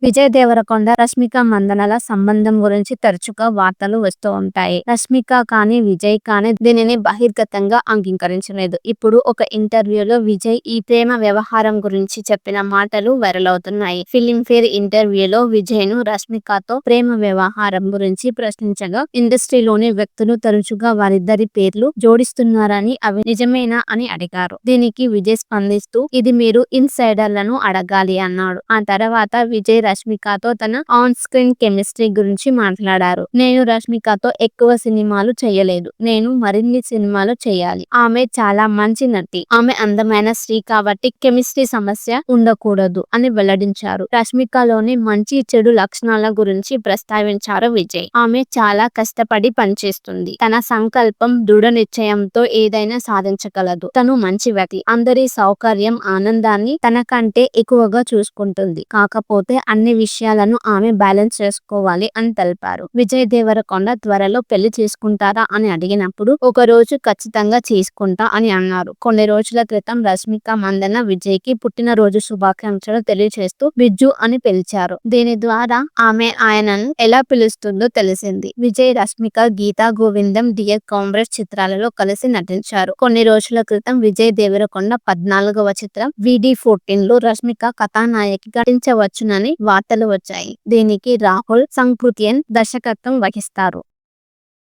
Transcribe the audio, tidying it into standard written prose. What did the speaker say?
విజయ్ దేవరకొండ, రష్మిక మందనల సంబంధం గురించి తరచుగా వార్తలు వస్తూ ఉంటాయి. రష్మిక కానీ, విజయ్ కానీ దీనిని బహిర్గతంగా అంగీకరించలేదు. ఇప్పుడు ఒక ఇంటర్వ్యూలో విజయ్ ఈ ప్రేమ వ్యవహారం గురించి చెప్పిన మాటలు వైరల్ అవుతున్నాయి. ఫిలింఫేర్ ఇంటర్వ్యూలో విజయ్ ను రష్మికతో ప్రేమ వ్యవహారం గురించి ప్రశ్నించగా, ఇండస్ట్రీలోని వ్యక్తులు తరచుగా వారిద్దరి పేర్లు జోడిస్తున్నారని, అవి నిజమేనా అని అడిగారు. దీనికి విజయ్ స్పందిస్తూ, ఇది మీరు ఇన్సైడర్లను అడగాలి అన్నాడు. ఆ తర్వాత విజయ్ రష్మికతో తన ఆన్ స్క్రీన్ కెమిస్ట్రీ గురించి మాట్లాడారు. నేను రష్మికతో ఎక్కువ సినిమాలు చేయలేదు. నేను మరిన్ని సినిమాలు చేయాలి. ఆమె చాలా మంచి నటి. ఆమె అందమైన స్త్రీ కాబట్టి కెమిస్ట్రీ సమస్య ఉండకూడదు అని వెల్లడించారు. రష్మికలోని మంచి చెడు లక్షణాల గురించి ప్రస్తావించారు విజయ్. ఆమె చాలా కష్టపడి పనిచేస్తుంది. తన సంకల్పం, దృఢ నిశ్చయంతో ఏదైనా సాధించగలదు. తను మంచి వ్యక్తి. అందరి సౌకర్యం, ఆనందాన్ని తనకంటే ఎక్కువగా చూసుకుంటుంది. కాకపోతే అన్ని విషయాలను ఆమె బ్యాలెన్స్ చేసుకోవాలి అని తెలిపారు. విజయ్ దేవరకొండ త్వరలో పెళ్లి చేసుకుంటారా అని అడిగినప్పుడు, ఒక రోజు ఖచ్చితంగా చేసుకుంటా అని అన్నారు. కొన్ని రోజుల క్రితం రష్మిక మందన విజయ్ కి పుట్టినరోజు శుభాకాంక్షలు తెలియజేస్తూ బిజ్జు అని పిలిచారు. దీని ద్వారా ఆమె ఆయనను ఎలా పిలుస్తుందో తెలిసింది. విజయ్, రష్మిక గీతా గోవిందం, డియర్ కామ్రేడ్ చిత్రాలలో కలిసి నటించారు. కొన్ని రోజుల క్రితం విజయ్ దేవరకొండ 14వ చిత్రం VD14 లో రష్మిక కథానాయకిగా నటించవచ్చునని వార్తలు వచ్చాయి. దీనికి రాహుల్ సంకృత్యన్ దర్శకత్వం వహిస్తారు.